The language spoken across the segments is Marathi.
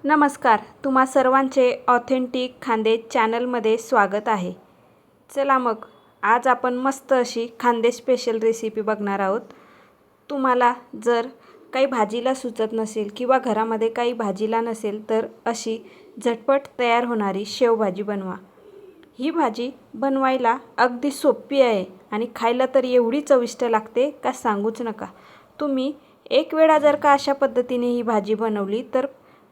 नमस्कार, तुम्हा सर्वांचे ऑथेंटिक खानदेश चॅनलमध्ये स्वागत आहे. चला मग आज आपण मस्त अशी खानदेश स्पेशल रेसिपी बघणार आहोत. तुम्हाला जर काही भाजीला सुचत नसेल किंवा घरामध्ये काही भाजीला नसेल तर अशी झटपट तयार होणारी शेवभाजी बनवा. ही भाजी बनवायला अगदी सोपी आहे आणि खायला तर एवढी चविष्ट लागते का सांगूच नका. तुम्ही एक वेळा जर का अशा पद्धतीने ही भाजी बनवली तर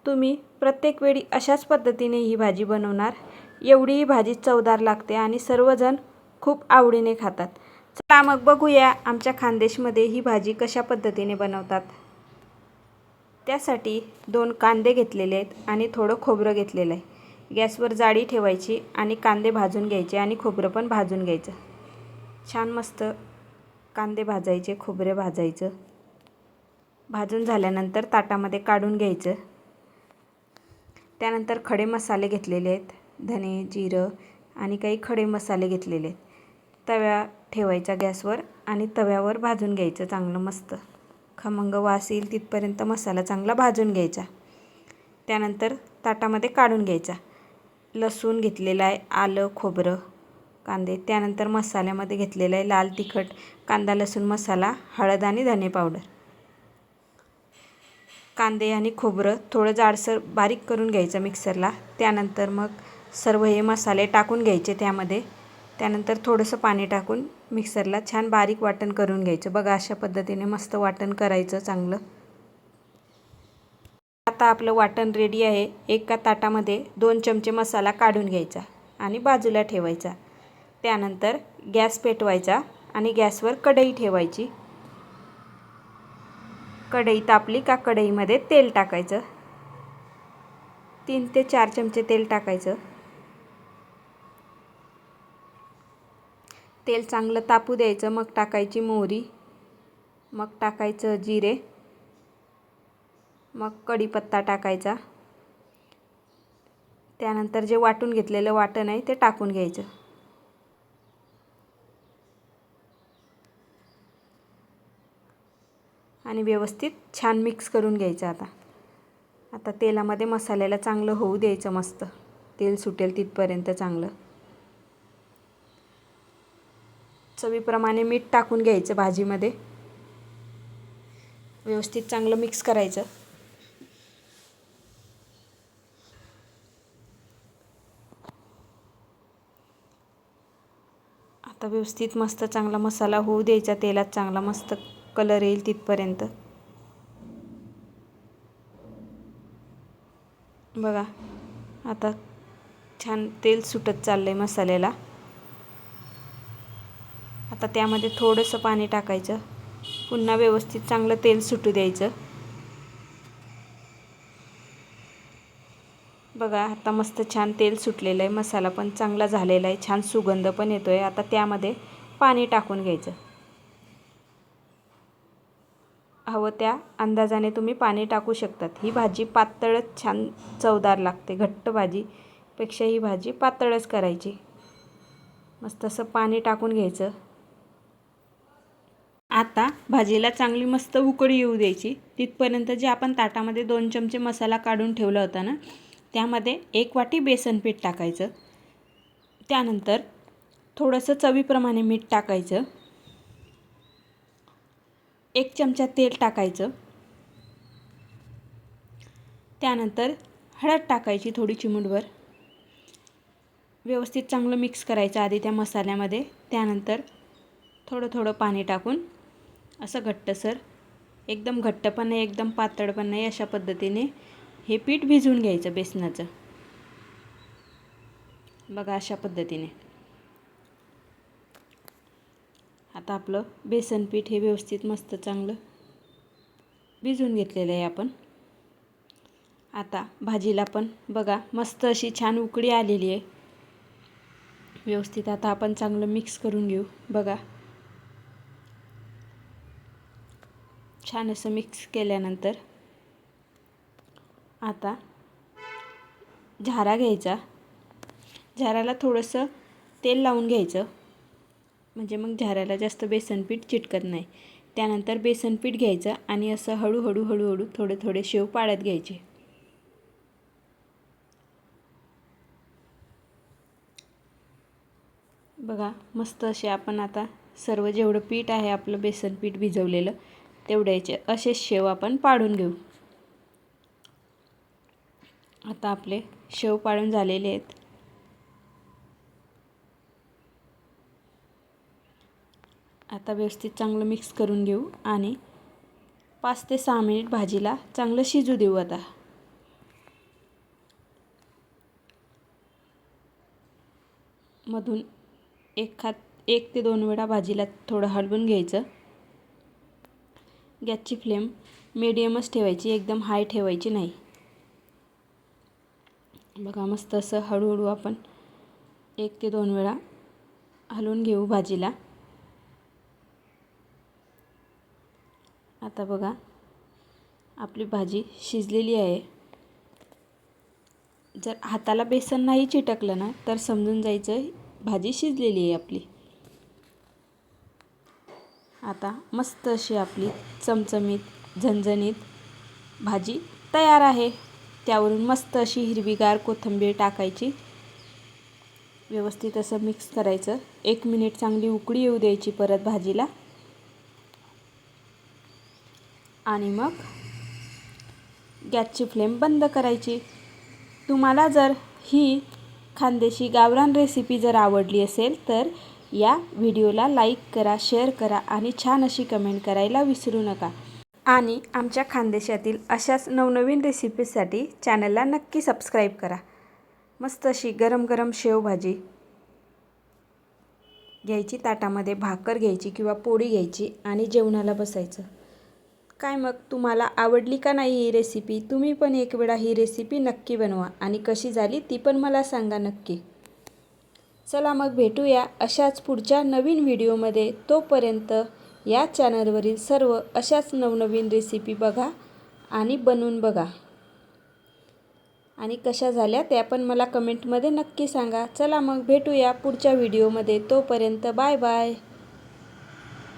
तुम्ही प्रत्येक वेळी अशाच पद्धतीने ही भाजी बनवणार. एवढी ही भाजी चवदार लागते आणि सर्वजण खूप आवडीने खातात. चला मग बघूया आमच्या खानदेशमध्ये ही भाजी कशा पद्धतीने बनवतात. त्यासाठी 2 कांदे घेतलेले आहेत आणि थोडं खोबरं घेतलेलं आहे. गॅसवर जाळी ठेवायची आणि कांदे भाजून घ्यायचे आणि खोबरं पण भाजून घ्यायचं. छान मस्त कांदे भाजायचे, खोबरे भाजायचं. भाजून झाल्यानंतर ताटामध्ये काढून घ्यायचं. त्यानंतर खडे मसाले घेतलेले आहेत, धने, जिरं आणि काही खडे मसाले घेतलेले आहेत. तवा ठेवायचा गॅसवर आणि तव्यावर भाजून घ्यायचं चांगलं मस्त. खमंग वास येईल तिथपर्यंत मसाला चांगला भाजून घ्यायचा. त्यानंतर ताटामध्ये काढून घ्यायचा. लसूण घेतलेला आहे, आलं, खोबरं, कांदे. त्यानंतर मसाल्यामध्ये घेतलेला आहे लाल तिखट, कांदा लसूण मसाला, हळद आणि धने पावडर. कांदे आणि खोबरं थोडं जाडसर बारीक करून घ्यायचं मिक्सरला. त्यानंतर मग सर्व हे मसाले टाकून घ्यायचे त्यामध्ये. त्यानंतर थोडंसं पाणी टाकून मिक्सरला छान बारीक वाटण करून घ्यायचं. बघा अशा पद्धतीने मस्त वाटण करायचं चांगलं. आता आपलं वाटण रेडी आहे. एका ताटामध्ये 2 चमचे मसाला काढून घ्यायचा आणि बाजूला ठेवायचा. त्यानंतर गॅस पेटवायचा आणि गॅसवर कढई ठेवायची. कढई तापली का कढईमध्ये तेल टाकायचं. 3 ते 4 चमचे तेल टाकायचं. तेल चांगलं तापू द्यायचं. मग टाकायची मोहरी, मग टाकायचं जिरे, मग कढीपत्ता टाकायचा. त्यानंतर जे वाटून घेतलेलं वाटण आहे ते टाकून घ्यायचं आणि व्यवस्थित छान मिक्स करून घ्यायचं. आता तेलामध्ये मसाल्याला चांगलं होऊ द्यायचं मस्त. तेल सुटेल तिथपर्यंत चांगलं. चवीप्रमाणे मीठ टाकून घ्यायचं भाजीमध्ये. व्यवस्थित चांगलं मिक्स करायचं. आता व्यवस्थित मस्त चांगला मसाला होऊ द्यायचा तेलात. चांगला मस्त कलर येईल तिथपर्यंत. बघा आता छान तेल सुटत चाललंय मसाल्याला. आता त्यामध्ये थोडंसं पाणी टाकायचं. पुन्हा व्यवस्थित चांगलं तेल सुटू द्यायचं. बघा आता मस्त छान तेल सुटलेलं आहे. मसाला पण चांगला झालेला आहे. छान सुगंध पण येतोय. आता त्यामध्ये पाणी टाकून घ्यायचं. हवं त्या अंदाजाने तुम्ही पाणी टाकू शकतात. ही भाजी पातळच छान चवदार लागते. घट्ट भाजीपेक्षा ही भाजी पातळच करायची. मस्त असं पाणी टाकून घ्यायचं. आता भाजीला चांगली मस्त उकळी येऊ द्यायची. तिथपर्यंत जे आपण ताटामध्ये 2 चमचे मसाला काढून ठेवला होता ना, त्यामध्ये 1 वाटी बेसन पीठ टाकायचं. त्यानंतर थोडंसं चवीप्रमाणे मीठ टाकायचं. 1 चमचा तेल टाकायचं. त्यानंतर हळद टाकायची थोडी चिमूटभर. व्यवस्थित चांगलं मिक्स करायचं आधी त्या मसाल्यामध्ये. त्यानंतर थोडं थोडं पाणी टाकून असं घट्टसर, एकदम घट्ट पण नाही एकदम पातळ पण नाही, अशा पद्धतीने हे पीठ भिजवून घ्यायचं बेसनाचं. बघा अशा पद्धतीने. आता आपलं बेसन पीठ हे व्यवस्थित मस्त चांगलं भिजवून घेतलेलं आहे आपण. आता भाजीला पण बघा मस्त अशी छान उकळी आलेली आहे. व्यवस्थित आता आपण चांगलं मिक्स करून घेऊ. बघा छान असं मिक्स केल्यानंतर आता झारा घ्यायचा. झाऱ्याला थोडंसं तेल लावून घ्यायचं म्हणजे मग झाऱ्याला जास्त बेसन पीठ चिटकत नाही. त्यानंतर बेसन पीठ घ्यायचं आणि असं हळूहळू थोडे थोडे शेव पाडत घ्यायचे. बघा मस्त असे आपण आता सर्व जेवढं पीठ आहे आपलं बेसन पीठ भिजवलेलं तेवढ्याचे असे शेव आपण पाडून घेऊ। आता आपले शेव पाडून झालेले आहेत। आता व्यवस्थित चांगलं मिक्स करून घेऊ आणि 5 ते 6 मिनिट भाजीला चांगलं शिजू देऊ। आता मधून एक ते 2 वेळा भाजीला थोडं हलवून घ्यायचं। गॅसची फ्लेम मीडियमच ठेवायची, एकदम हाय ठेवायची नाही। बघा मस्त असं हळूहळू आपण 1 ते 2 वेळा हलवून घेऊ भाजीला। आता बघा आपली भाजी शिजलेली आहे। जर हाताला बेसन नाही चिटकलं ना तर समजून जायचं भाजी शिजलेली आहे आपली। आता मस्त अशी आपली चमचमीत झणझणीत भाजी तयार आहे। त्यावरून मस्त अशी हिरवीगार कोथिंबीर टाकायची, व्यवस्थित असं मिक्स करायचं। 1 मिनिट चांगली उकळी येऊ द्यायची परत भाजीला आणि मग गॅसची फ्लेम बंद करायची। तुम्हाला जर ही खानदेशी गावरान रेसिपी जर आवडली असेल तर या व्हिडिओला लाईक करा, शेअर करा आणि छान अशी कमेंट करायला विसरू नका। आणि आमच्या खानदेशातील अशाच नवनवीन रेसिपीसाठी चॅनलला नक्की सबस्क्राईब करा। मस्त अशी गरम गरम शेवभाजी घ्यायची, ताटामध्ये भाकर घ्यायची किंवा पोळी घ्यायची आणि जेवणाला बसायचं। काय मग तुम्हाला आवडली का नाही ही रेसिपी? तुम्ही पण एक वेळा ही रेसिपी नक्की बनवा आणि कशी झाली ती पण मला सांगा नक्की। चला मग भेटूया अशाच पुढच्या नवीन व्हिडिओमध्ये। तोपर्यंत या चॅनलवरील सर्व अशाच नवनवीन रेसिपी बघा आणि बनवून बघा आणि कशा झाल्या त्या पण मला कमेंटमध्ये नक्की सांगा। चला मग भेटूया पुढच्या व्हिडिओमध्ये। तोपर्यंत बाय बाय,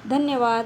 धन्यवाद।